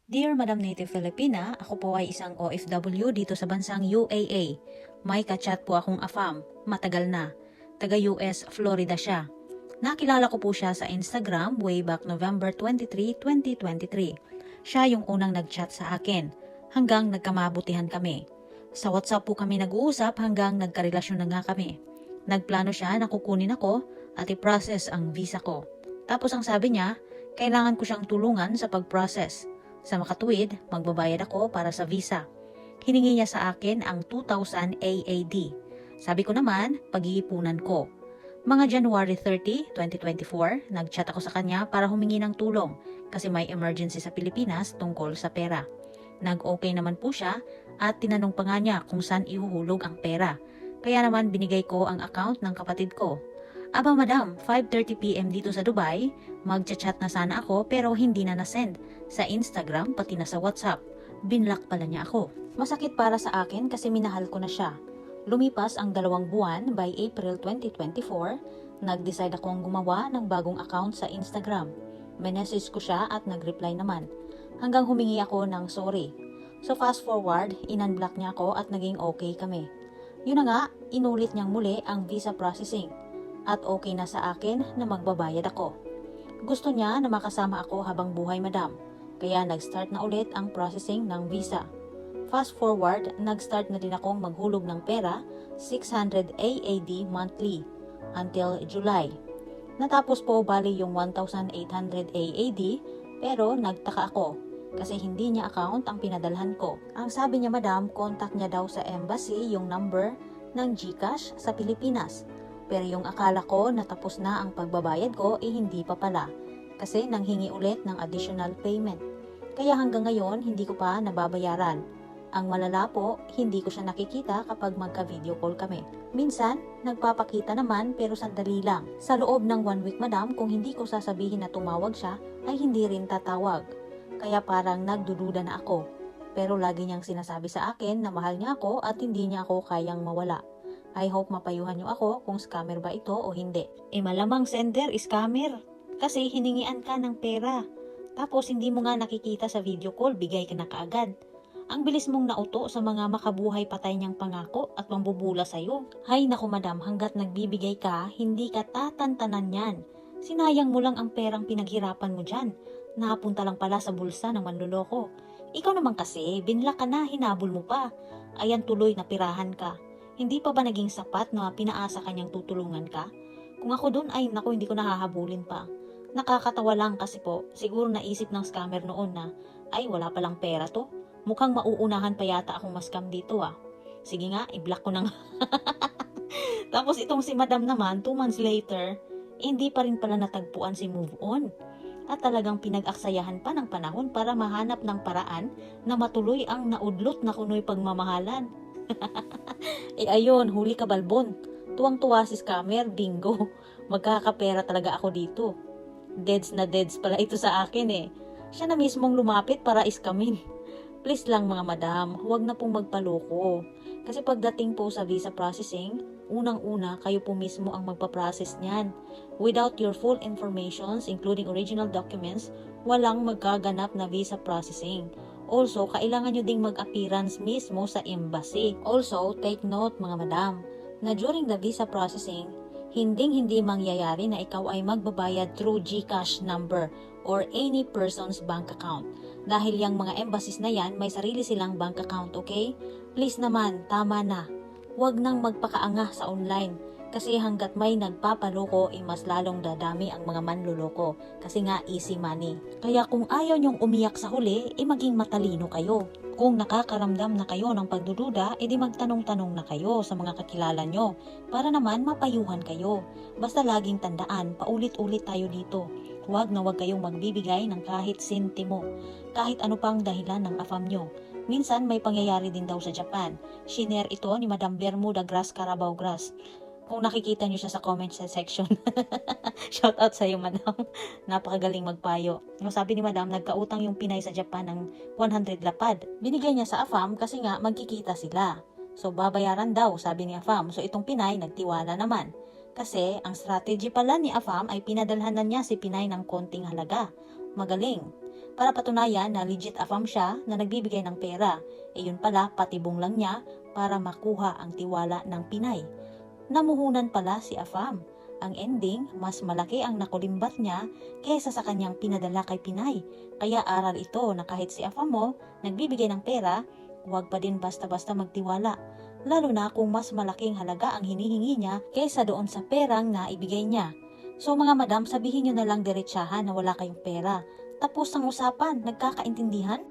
Dear Madam Native Filipina, ako po ay isang OFW dito sa bansang UAA. May kachat po akong AFAM, matagal na. Taga US, Florida siya. Nakilala ko po siya sa Instagram way back November 23, 2023. Siya yung unang nag-chat sa akin, hanggang nagkamabutihan kami. Sa WhatsApp po kami nag-uusap hanggang nagkarelasyon na nga kami. Nagplano siya na kukunin ako at i-process ang visa ko. Tapos ang sabi niya, kailangan ko siyang tulungan sa pag-process. Sa makatuwid, magbabayad ako para sa visa. Hiningi niya sa akin ang 2,000 AAD. Sabi ko naman, pag-iipunan ko. Mga January 30, 2024, nag-chat ako sa kanya para humingi ng tulong kasi may emergency sa Pilipinas tungkol sa pera. Nag-okay naman po siya at tinanong pa nga niya kung saan ihuhulog ang pera. Kaya naman binigay ko ang account ng kapatid ko. Aba madam, 5:30 PM dito sa Dubai, magchat-chat na sana ako pero hindi na nasend sa Instagram pati na sa WhatsApp. Binlock pala niya ako. Masakit para sa akin kasi minahal ko na siya. Lumipas ang 2 buwan by April 2024, nag-decide akong gumawa ng bagong account sa Instagram. Message ko siya at nag-reply naman. Hanggang humingi ako ng sorry. So fast forward, in-unblock niya ako at naging okay kami. Yun na nga, inulit niyang muli ang visa processing. At okay na sa akin na magbabayad ako. Gusto niya na makasama ako habang buhay madam, kaya nag-start na ulit ang processing ng visa. Fast forward, nag-start na din akong maghulog ng pera, 600 AAD monthly, until July. Natapos po bali yung 1,800 AAD, pero nagtaka ako, kasi hindi niya account ang pinadalhan ko. Ang sabi niya madam, contact niya daw sa embassy yung number ng GCash sa Pilipinas. Pero yung akala ko na tapos na ang pagbabayad ko hindi pa pala kasi nanghingi ulit ng additional payment. Kaya hanggang ngayon hindi ko pa nababayaran. Ang malala po, hindi ko siya nakikita kapag magka-video call kami. Minsan, nagpapakita naman pero sandali lang. Sa loob ng 1 week madam, kung hindi ko sasabihin na tumawag siya, ay hindi rin tatawag. Kaya parang nagdududa na ako. Pero lagi niyang sinasabi sa akin na mahal niya ako at hindi niya ako kayang mawala. I hope mapayuhan niyo ako kung scammer ba ito o hindi. Malamang sender, scammer. Kasi hiningian ka ng pera. Tapos hindi mo nga nakikita sa video call, bigay ka na kaagad. Ang bilis mong nauto sa mga makabuhay patay niyang pangako at mambubula sa'yo. Hay naku madam, hanggat nagbibigay ka, hindi ka tatantanan yan. Sinayang mo lang ang perang pinaghirapan mo dyan. Napunta lang pala sa bulsa ng manluloko. Ikaw naman kasi, binlock ka na, hinabol mo pa. Ayan tuloy na pirahan ka. Hindi pa ba naging sapat na pinaasa kanyang tutulungan ka? Kung ako dun ay naku, hindi ko nahahabulin pa. Nakakatawa lang kasi po, siguro naisip ng scammer noon na, ay wala palang pera to. Mukhang mauunahan pa yata akong mascam dito ah. Sige nga, i-block ko na nga. Tapos itong si madam naman, 2 months later, hindi pa rin pala natagpuan si move on. At talagang pinag-aksayahan pa ng panahon para mahanap ng paraan na matuloy ang naudlot na kunoy pagmamahalan. Ayun, huli ka balbon. Tuwang-tuwa si scammer, bingo. Magkakapera talaga ako dito. Deads na deads pala ito sa akin eh. Siya na mismong lumapit para iskamin. Please lang mga madam, huwag na pong magpaloko. Kasi pagdating po sa visa processing, unang-una kayo po mismo ang magpa-process niyan. Without your full informations, including original documents, walang magkaganap na visa processing. Also, kailangan nyo ding mag-appearance mismo sa embassy. Also, take note mga madam, na during the visa processing, hindi mangyayari na ikaw ay magbabayad through GCash number or any person's bank account. Dahil yung mga embassies na yan, may sarili silang bank account, okay? Please naman, tama na. Huwag nang magpakaanga sa online. Kasi hanggat may nagpapaloko, mas lalong dadami ang mga manluloko. Kasi nga easy money. Kaya kung ayaw nyong umiyak sa huli, maging matalino kayo. Kung nakakaramdam na kayo ng pagdududa, edi magtanong-tanong na kayo sa mga kakilala nyo. Para naman mapayuhan kayo. Basta laging tandaan, paulit-ulit tayo dito. Huwag na huwag kayong magbibigay ng kahit sentimo. Kahit ano pang dahilan ng AFAM nyo. Minsan may pangyayari din daw sa Japan. Shinare ito ni Madam Bermuda Grass Carabao Grass. Kung nakikita nyo siya sa comment section. Shout out sa iyo, madam. Napakagaling magpayo. Yung sabi ni madam, nagkautang yung Pinay sa Japan ng 100 lapad. Binigay niya sa AFAM kasi nga magkikita sila. So babayaran daw, sabi ni AFAM. So itong Pinay nagtiwala naman. Kasi ang strategy pala ni AFAM ay pinadalhan na niya si Pinay ng konting halaga. Magaling. para patunayan na legit AFAM siya na nagbibigay ng pera. Yun pala, patibong lang niya para makuha ang tiwala ng Pinay. Namuhunan pala si AFAM. Ang ending, mas malaki ang nakulimbat niya kaysa sa kanyang pinadala kay Pinay. Kaya aral ito na kahit si AFAM mo nagbibigay ng pera, huwag pa din basta-basta magtiwala. Lalo na kung mas malaking halaga ang hinihingi niya kaysa doon sa perang na ibigay niya. So mga madam, sabihin nyo na lang diretsahan na wala kayong pera. Tapos ang usapan, nagkakaintindihan?